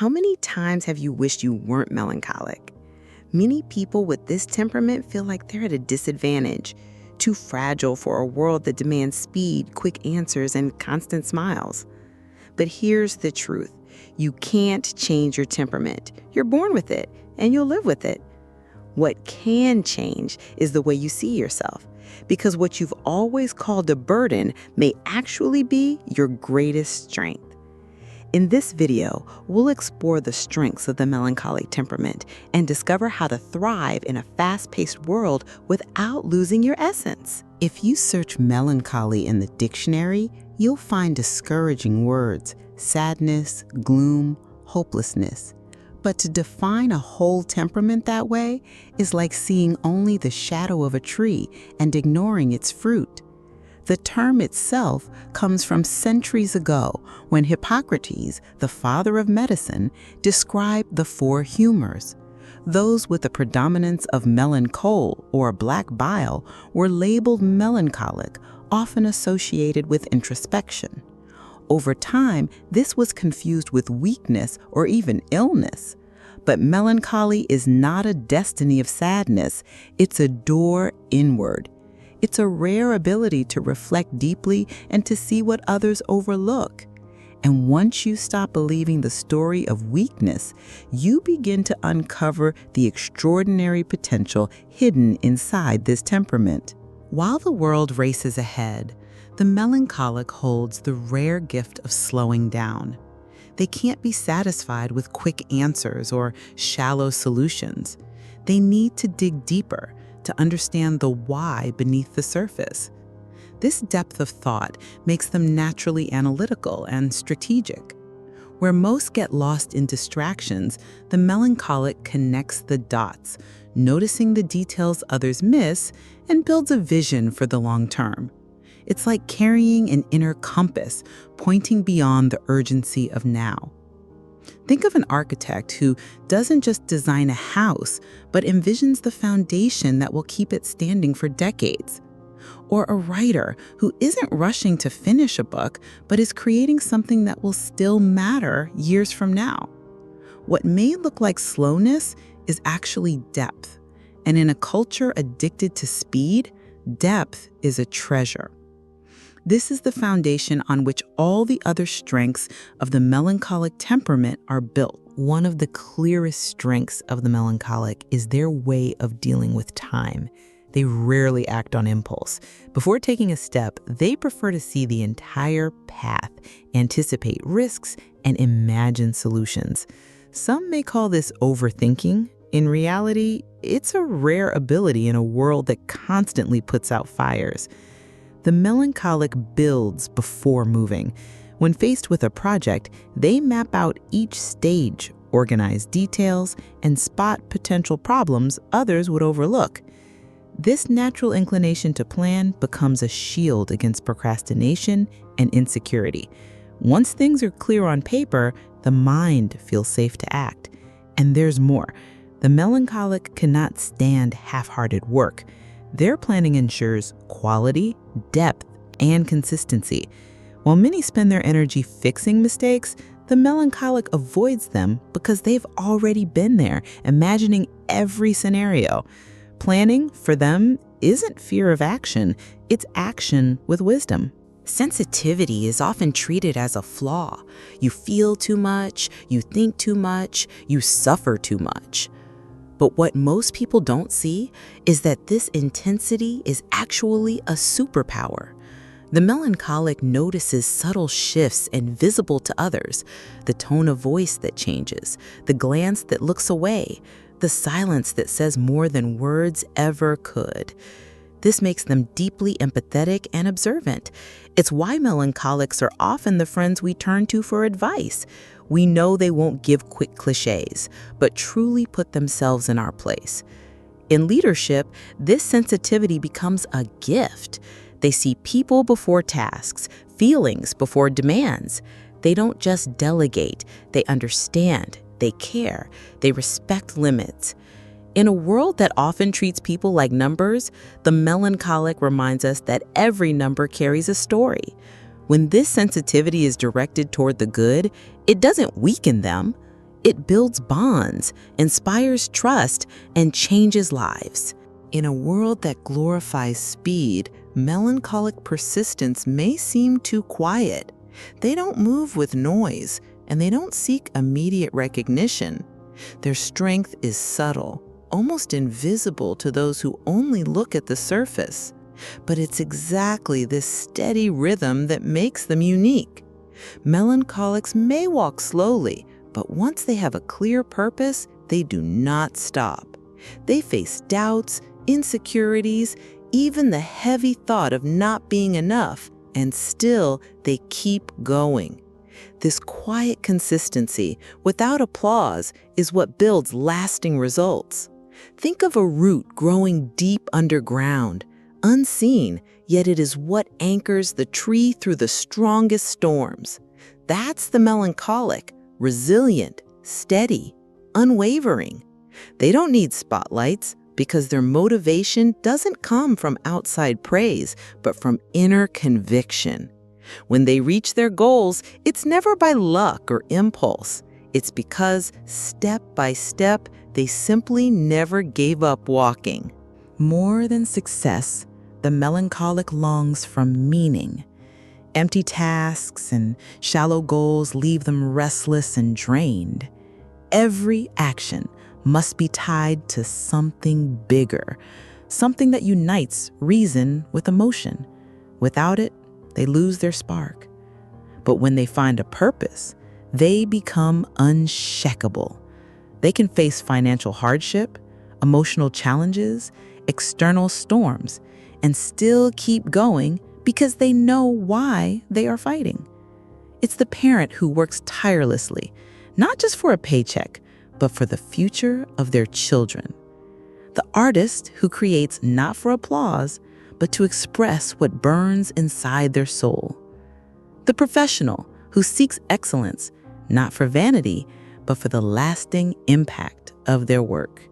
How many times have you wished you weren't melancholic? Many people with this temperament feel like they're at a disadvantage, too fragile for a world that demands speed, quick answers, and constant smiles. But here's the truth. You can't change your temperament. You're born with it, and you'll live with it. What can change is the way you see yourself, because what you've always called a burden may actually be your greatest strength. In this video, we'll explore the strengths of the melancholic temperament and discover how to thrive in a fast-paced world without losing your essence. If you search melancholy in the dictionary, you'll find discouraging words: sadness, gloom, hopelessness. But to define a whole temperament that way is like seeing only the shadow of a tree and ignoring its fruit. The term itself comes from centuries ago when Hippocrates, the father of medicine, described the four humors. Those with a predominance of melancholy or black bile were labeled melancholic, often associated with introspection. Over time, this was confused with weakness or even illness. But melancholy is not a destiny of sadness, it's a door inward. It's a rare ability to reflect deeply and to see what others overlook. And once you stop believing the story of weakness, you begin to uncover the extraordinary potential hidden inside this temperament. While the world races ahead, the melancholic holds the rare gift of slowing down. They can't be satisfied with quick answers or shallow solutions. They need to dig deeper to understand the why beneath the surface. This depth of thought makes them naturally analytical and strategic. Where most get lost in distractions, the melancholic connects the dots, noticing the details others miss, and builds a vision for the long term. It's like carrying an inner compass, pointing beyond the urgency of now. Think of an architect who doesn't just design a house, but envisions the foundation that will keep it standing for decades. Or a writer who isn't rushing to finish a book, but is creating something that will still matter years from now. What may look like slowness is actually depth. And in a culture addicted to speed, depth is a treasure. This is the foundation on which all the other strengths of the melancholic temperament are built. One of the clearest strengths of the melancholic is their way of dealing with time. They rarely act on impulse. Before taking a step, they prefer to see the entire path, anticipate risks, and imagine solutions. Some may call this overthinking. In reality, it's a rare ability in a world that constantly puts out fires. The melancholic builds before moving. When faced with a project, they map out each stage, organize details, and spot potential problems others would overlook. This natural inclination to plan becomes a shield against procrastination and insecurity. Once things are clear on paper, the mind feels safe to act. And there's more. The melancholic cannot stand half-hearted work. Their planning ensures quality, depth, and consistency. While many spend their energy fixing mistakes, the melancholic avoids them because they've already been there, imagining every scenario. Planning, for them, isn't fear of action, it's action with wisdom. Sensitivity is often treated as a flaw. You feel too much, you think too much, you suffer too much. But what most people don't see is that this intensity is actually a superpower. The melancholic notices subtle shifts invisible to others, the tone of voice that changes, the glance that looks away, the silence that says more than words ever could. This makes them deeply empathetic and observant. It's why melancholics are often the friends we turn to for advice. We know they won't give quick cliches, but truly put themselves in our place. In leadership, this sensitivity becomes a gift. They see people before tasks, feelings before demands. They don't just delegate, they understand, they care, they respect limits. In a world that often treats people like numbers, the melancholic reminds us that every number carries a story. When this sensitivity is directed toward the good, it doesn't weaken them, It builds bonds, inspires trust, and changes lives. In a world that glorifies speed, melancholic persistence may seem too quiet. They don't move with noise, and they don't seek immediate recognition. Their strength is subtle, almost invisible to those who only look at the surface. But it's exactly this steady rhythm that makes them unique. Melancholics may walk slowly, but once they have a clear purpose, they do not stop. They face doubts, insecurities, even the heavy thought of not being enough, and still they keep going. This quiet consistency, without applause, is what builds lasting results. Think of a root growing deep underground, unseen, yet it is what anchors the tree through the strongest storms. That's the melancholic, resilient, steady, unwavering. They don't need spotlights because their motivation doesn't come from outside praise, but from inner conviction. When they reach their goals, it's never by luck or impulse. It's because, step by step, they simply never gave up walking. More than success, the melancholic longs for meaning. Empty tasks and shallow goals leave them restless and drained. Every action must be tied to something bigger, something that unites reason with emotion. Without it, they lose their spark. But when they find a purpose, they become unshakable. They can face financial hardship, emotional challenges, external storms, and still keep going because they know why they are fighting. It's the parent who works tirelessly, not just for a paycheck, but for the future of their children. The artist who creates not for applause, but to express what burns inside their soul. The professional who seeks excellence, not for vanity, but for the lasting impact of their work.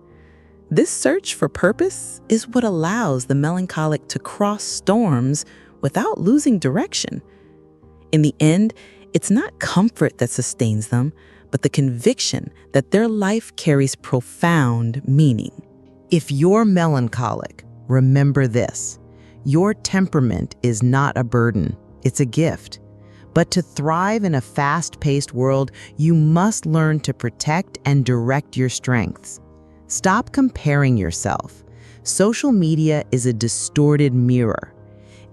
This search for purpose is what allows the melancholic to cross storms without losing direction. In the end, it's not comfort that sustains them, but the conviction that their life carries profound meaning. If you're melancholic, remember this: your temperament is not a burden, it's a gift. But to thrive in a fast-paced world, you must learn to protect and direct your strengths. Stop comparing yourself. Social media is a distorted mirror.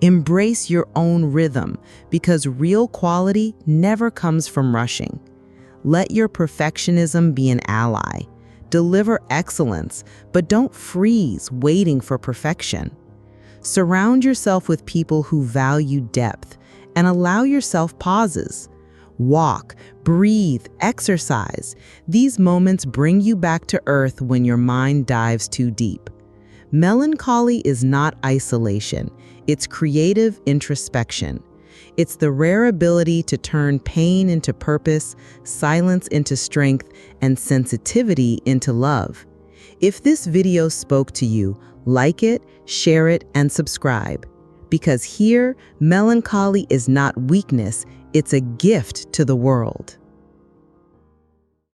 Embrace your own rhythm, because real quality never comes from rushing. Let your perfectionism be an ally. Deliver excellence, but don't freeze waiting for perfection. Surround yourself with people who value depth and allow yourself pauses. Walk, breathe, exercise. These moments bring you back to earth when your mind dives too deep. Melancholy is not isolation. It's creative introspection. It's the rare ability to turn pain into purpose, silence into strength, and sensitivity into love. If this video spoke to you, like it, share it, and subscribe. Because here, melancholy is not weakness, it's a gift to the world.